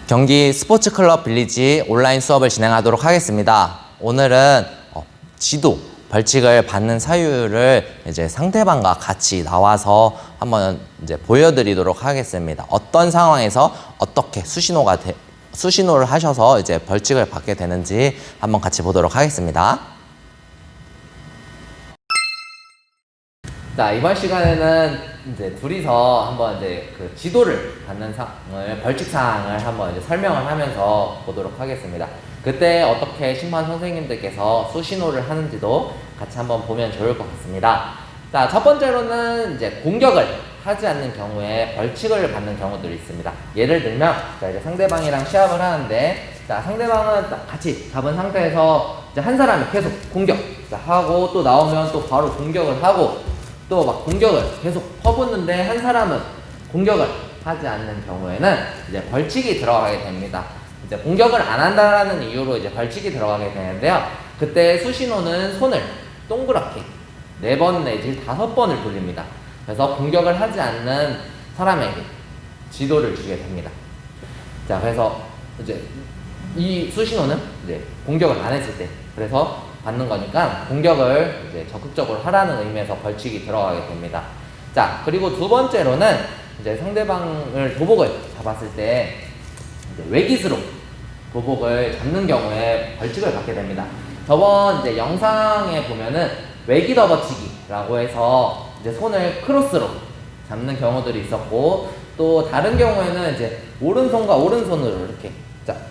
경기 스포츠클럽 빌리지 온라인 수업을 진행하도록 하겠습니다. 오늘은 지도, 벌칙을 받는 사유를 이제 상대방과 같이 나와서 한번 이제 보여드리도록 하겠습니다. 어떤 상황에서 어떻게 수신호를 하셔서 이제 벌칙을 받게 되는지 한번 같이 보도록 하겠습니다. 자, 이번 시간에는 이제 둘이서 한번 이제 그 지도를 받는 상황을, 벌칙 사항을 한번 이제 설명을 하면서 보도록 하겠습니다. 그때 어떻게 심판 선생님들께서 수신호를 하는지도 같이 한번 보면 좋을 것 같습니다. 자, 첫 번째로는 이제 공격을 하지 않는 경우에 벌칙을 받는 경우들이 있습니다. 예를 들면, 자, 이제 상대방이랑 시합을 하는데, 자, 상대방은 같이 잡은 상태에서 이제 한 사람이 계속 공격 하고 또 나오면 또 바로 공격을 하고 또 막 공격을 계속 퍼붓는데 한 사람은 공격을 하지 않는 경우에는 이제 벌칙이 들어가게 됩니다. 이제 공격을 안 한다라는 이유로 이제 벌칙이 들어가게 되는데요. 그때 수신호는 손을 동그랗게 4번 내지 5번을 돌립니다. 그래서 공격을 하지 않는 사람에게 지도를 주게 됩니다. 자, 그래서 이제 이 수신호는 이제 공격을 안 했을 때, 그래서 받는 거니까 공격을 이제 적극적으로 하라는 의미에서 벌칙이 들어가게 됩니다. 자, 그리고 두 번째로는 이제 상대방을 도복을 잡았을 때 이제 외깃으로 도복을 잡는 경우에 벌칙을 받게 됩니다. 저번 이제 영상에 보면은 외깃 업어치기라고 해서 이제 손을 크로스로 잡는 경우들이 있었고, 또 다른 경우에는 이제 오른손과 오른손으로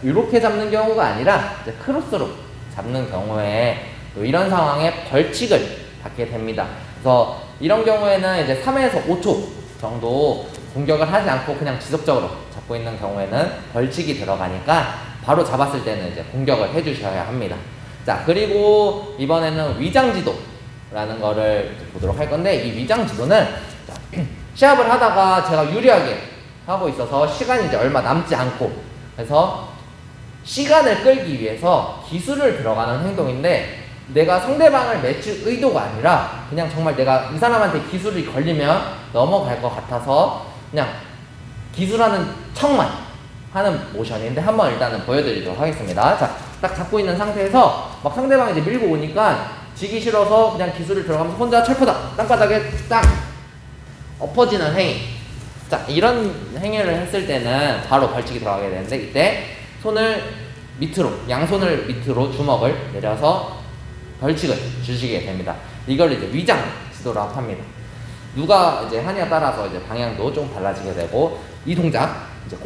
이렇게 잡는 경우가 아니라 이제 크로스로 잡는 경우에 또 이런 상황에 벌칙을 받게 됩니다. 그래서 이런 경우에는 이제 3에서 5초 정도 공격을 하지 않고 그냥 지속적으로 잡고 있는 경우에는 벌칙이 들어가니까 바로 잡았을 때는 이제 공격을 해주셔야 합니다. 자, 그리고 이번에는 위장지도라는 거를 보도록 할 건데, 이 위장지도는 시합을 하다가 제가 유리하게 하고 있어서 시간이 이제 얼마 남지 않고, 그래서 시간을 끌기 위해서 기술을 들어가는 행동인데, 내가 상대방을 매칠 의도가 아니라 그냥 정말 내가 이 사람한테 기술이 걸리면 넘어갈 것 같아서 그냥 기술하는 척만 하는 모션인데, 한번 일단은 보여드리도록 하겠습니다. 자, 딱 잡고 있는 상태에서 막 상대방이 이제 밀고 오니까 지기 싫어서 그냥 기술을 들어가면서 혼자 철푸덕 땅바닥에 딱 엎어지는 행위. 자, 이런 행위를 했을 때는 바로 벌칙이 들어가게 되는데, 이때 손을 밑으로, 양손을 밑으로 주먹을 내려서 벌칙을 주시게 됩니다. 이걸 이제 위장 지도라고 합니다. 누가 이제 하냐에 따라서 이제 방향도 좀 달라지게 되고, 이 동작 이제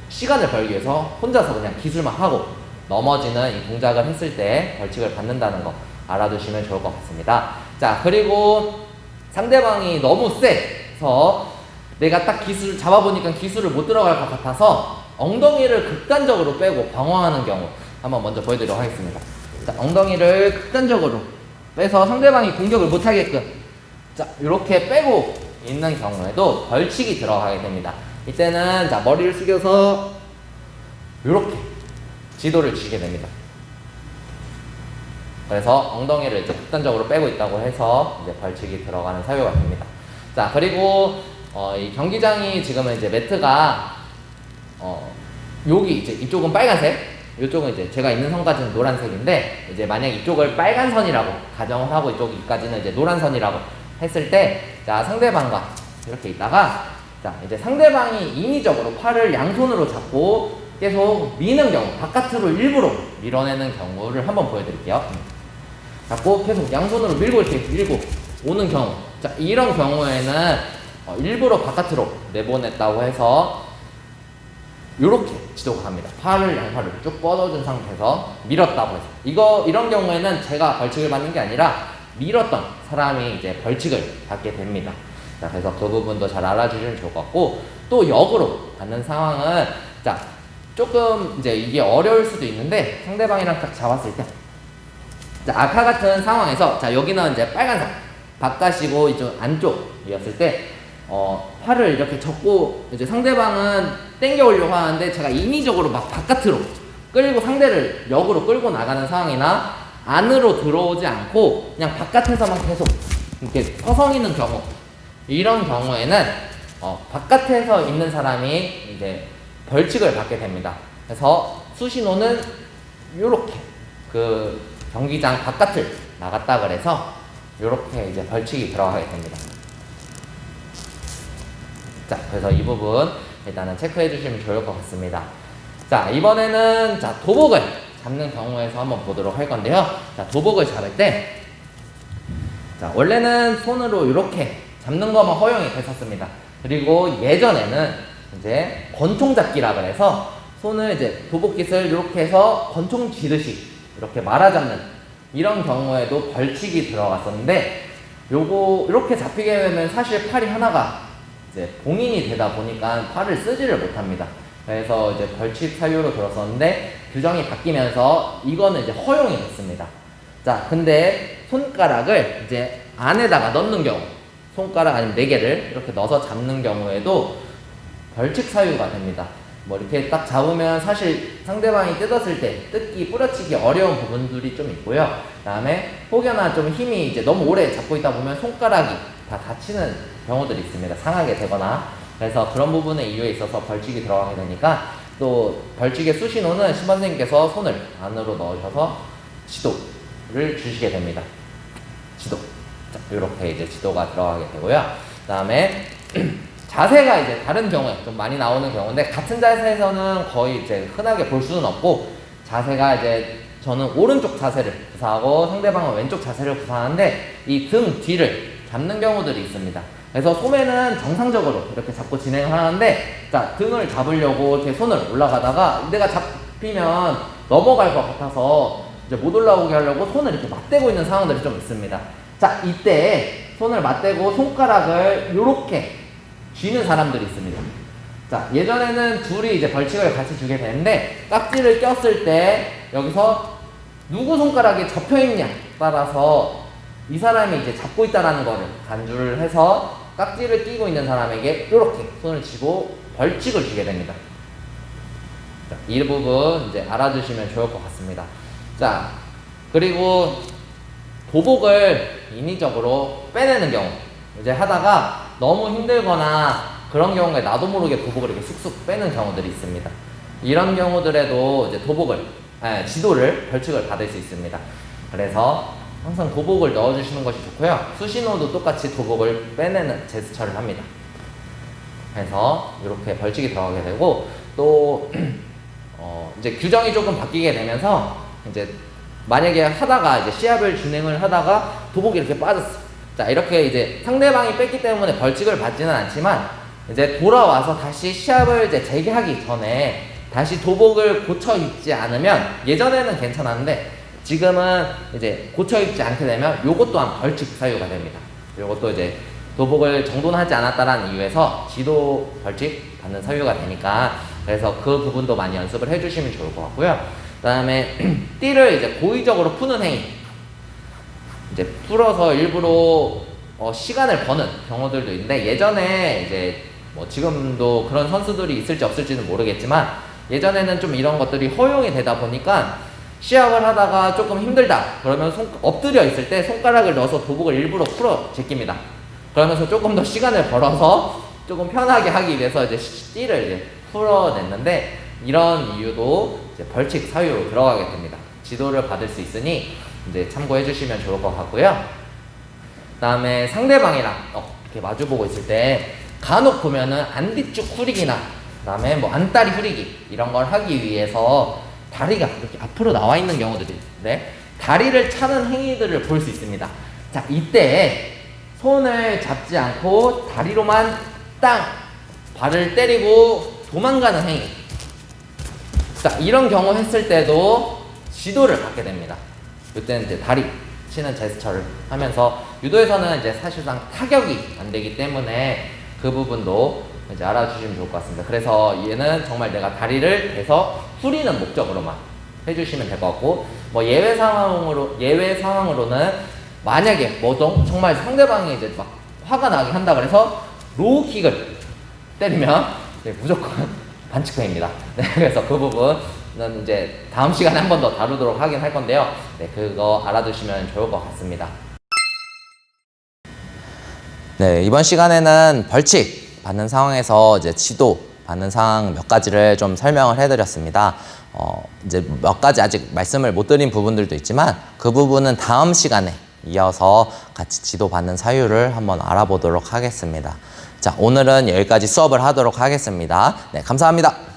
시간을 벌기 위해서 혼자서 그냥 기술만 하고 넘어지는 이 동작을 했을 때 벌칙을 받는다는 거 알아두시면 좋을 것 같습니다. 자, 그리고 상대방이 너무 세서 내가 딱 기술을 잡아보니까 기술을 못 들어갈 것 같아서 엉덩이를 극단적으로 빼고 방어하는 경우 한번 먼저 보여드리도록 하겠습니다. 자, 엉덩이를 극단적으로 빼서 상대방이 공격을 못하게끔, 자, 이렇게 빼고 있는 경우에도 벌칙이 들어가게 됩니다. 이때는 자, 머리를 숙여서 이렇게 지도를 주게 됩니다. 그래서 엉덩이를 이제 극단적으로 빼고 있다고 해서 이제 벌칙이 들어가는 사유가 됩니다. 자, 그리고 이 경기장이 지금은 이제 매트가 여기 이제 이쪽은 빨간색, 이쪽은 이제 제가 있는 선까지는 노란색인데, 이제 만약 이쪽을 빨간 선이라고 가정을 하고 이쪽까지는 이제 노란 선이라고 했을 때, 자, 상대방과 이렇게 있다가, 자, 이제 상대방이 인위적으로 팔을 양손으로 잡고 계속 미는 경우, 바깥으로 일부러 밀어내는 경우를 한번 보여드릴게요. 잡고 계속 양손으로 밀고 이렇게 밀고 오는 경우, 자, 이런 경우에는 일부러 바깥으로 내보냈다고 해서 이렇게 지도가 갑니다. 양팔을 쭉 뻗어준 상태에서 밀었다고 해서 이런 경우에는 제가 벌칙을 받는 게 아니라 밀었던 사람이 이제 벌칙을 받게 됩니다. 자, 그래서 그 부분도 잘 알아주시면 좋을 것 같고, 또 역으로 받는 상황은, 자, 조금 이제 이게 어려울 수도 있는데, 상대방이랑 딱 잡았을 때, 자, 아까 같은 상황에서, 자, 여기는 이제 빨간색 바깥이고 이쪽 안쪽이었을 때, 팔을 이렇게 접고 이제 상대방은 당겨 오려고 하는데, 제가 인위적으로 막 바깥으로 끌고 상대를 역으로 끌고 나가는 상황이나, 안으로 들어오지 않고 그냥 바깥에서만 계속 이렇게 서성이는 경우, 이런 경우에는 바깥에서 있는 사람이 이제 벌칙을 받게 됩니다. 그래서 수신호는 요렇게 그 경기장 바깥을 나갔다 그래서 요렇게 이제 벌칙이 들어가게 됩니다. 자, 그래서 이 부분 일단은 체크해 주시면 좋을 것 같습니다. 자, 이번에는 자, 도복을 잡는 경우에서 한번 보도록 할 건데요. 자, 도복을 잡을 때 자, 원래는 손으로 이렇게 잡는 것만 허용이 됐었습니다. 그리고 예전에는 이제 권총 잡기라 그래서 손을 이제 도복깃을 이렇게 해서 권총 쥐듯이 이렇게 말아 잡는 이런 경우에도 벌칙이 들어갔었는데 요거 이렇게 잡히게 되면 사실 팔이 하나가 이제 봉인이 되다 보니까 팔을 쓰지를 못합니다. 그래서 이제 벌칙 사유로 들었었는데 규정이 바뀌면서 이거는 이제 허용이 됐습니다. 자, 근데 손가락을 이제 안에다가 넣는 경우, 손가락 아니면 4개를 이렇게 넣어서 잡는 경우에도 벌칙 사유가 됩니다. 뭐 이렇게 딱 잡으면 사실 상대방이 뜯었을 때 뜯기, 뿌려치기 어려운 부분들이 좀 있고요. 그 다음에 혹여나 좀 힘이 이제 너무 오래 잡고 있다 보면 손가락이 다 다치는 경우들이 있습니다. 상하게 되거나. 그래서 그런 부분의 이유에 있어서 벌칙이 들어가게 되니까 또 벌칙의 수신호는 심판선생님께서 손을 안으로 넣으셔서 지도를 주시게 됩니다. 지도. 자, 이렇게 이제 지도가 들어가게 되고요. 그 다음에 자세가 이제 다른 경우에 좀 많이 나오는 경우인데 같은 자세에서는 거의 이제 흔하게 볼 수는 없고 자세가 이제 저는 오른쪽 자세를 구사하고 상대방은 왼쪽 자세를 구사하는데 이 등 뒤를 잡는 경우들이 있습니다. 그래서 소매는 정상적으로 이렇게 잡고 진행을 하는데 자, 등을 잡으려고 이렇게 손을 올라가다가 내가 잡히면 넘어갈 것 같아서 이제 못 올라오게 하려고 손을 이렇게 맞대고 있는 상황들이 좀 있습니다. 자, 이때 손을 맞대고 손가락을 이렇게 쥐는 사람들이 있습니다. 자, 예전에는 둘이 이제 벌칙을 같이 주게 되는데 깍지를 꼈을 때 여기서 누구 손가락이 접혀있냐 따라서 이 사람이 이제 잡고 있다라는 거를 간주를 해서 깍지를 끼고 있는 사람에게 이렇게 손을 쥐고 벌칙을 주게 됩니다. 자, 이 부분 이제 알아두시면 좋을 것 같습니다. 자, 그리고 도복을 인위적으로 빼내는 경우 이제 하다가 너무 힘들거나 그런 경우에 나도 모르게 도복을 이렇게 쑥쑥 빼는 경우들이 있습니다. 이런 경우들에도 이제 지도를 벌칙을 받을 수 있습니다. 그래서 항상 도복을 넣어주시는 것이 좋고요. 수신호도 똑같이 도복을 빼내는 제스처를 합니다. 그래서 이렇게 벌칙이 들어가게 되고 또 이제 규정이 조금 바뀌게 되면서 이제 만약에 하다가 이제 시합을 진행을 하다가 도복이 이렇게 빠졌어. 자, 이렇게 이제 상대방이 뺐기 때문에 벌칙을 받지는 않지만 이제 돌아와서 다시 시합을 이제 재개하기 전에 다시 도복을 고쳐 입지 않으면 예전에는 괜찮았는데 지금은 이제 고쳐 입지 않게 되면 요것 또한 벌칙 사유가 됩니다. 요것도 이제 도복을 정돈하지 않았다라는 이유에서 지도 벌칙 받는 사유가 되니까 그래서 그 부분도 많이 연습을 해주시면 좋을 것 같고요. 그 다음에 띠를 이제 고의적으로 푸는 행위, 이제 풀어서 일부러 시간을 버는 경우들도 있는데 예전에 이제 뭐 지금도 그런 선수들이 있을지 없을지는 모르겠지만 예전에는 좀 이런 것들이 허용이 되다 보니까 시합을 하다가 조금 힘들다 그러면 엎드려 있을 때 손가락을 넣어서 도복을 일부러 풀어 제낍니다. 그러면서 조금 더 시간을 벌어서 조금 편하게 하기 위해서 이제 띠를 이제 풀어냈는데 이런 이유도 이제 벌칙 사유로 들어가게 됩니다. 지도를 받을 수 있으니 이제 참고해 주시면 좋을 것 같고요. 그 다음에 상대방이랑 이렇게 마주보고 있을 때 간혹 보면은 안뒤쭉 후리기나 그 다음에 뭐 안다리 후리기 이런 걸 하기 위해서 다리가 이렇게 앞으로 나와 있는 경우들이 있는데 다리를 차는 행위들을 볼 수 있습니다. 자, 이때 손을 잡지 않고 다리로만 땅 발을 때리고 도망가는 행위. 자, 이런 경우 했을 때도 지도를 받게 됩니다. 이때는 이제 다리 치는 제스처를 하면서 유도에서는 이제 사실상 타격이 안 되기 때문에 그 부분도 이제 알아주시면 좋을 것 같습니다. 그래서 얘는 정말 내가 다리를 대서 후리는 목적으로만 해주시면 될 것 같고 뭐 예외 상황으로는 만약에 뭐 정말 상대방이 이제 막 화가 나게 한다 그래서 로우킥을 때리면 무조건 반칙행위입니다. 네, 그래서 그 부분은 이제 다음 시간에 한 번 더 다루도록 하긴 할 건데요. 네, 그거 알아두시면 좋을 것 같습니다. 네, 이번 시간에는 벌칙 받는 상황에서 이제 지도 받는 사항 몇 가지를 좀 설명을 해드렸습니다. 이제 몇 가지 아직 말씀을 못 드린 부분들도 있지만 그 부분은 다음 시간에 이어서 같이 지도받는 사유를 한번 알아보도록 하겠습니다. 자, 오늘은 여기까지 수업을 하도록 하겠습니다. 네, 감사합니다.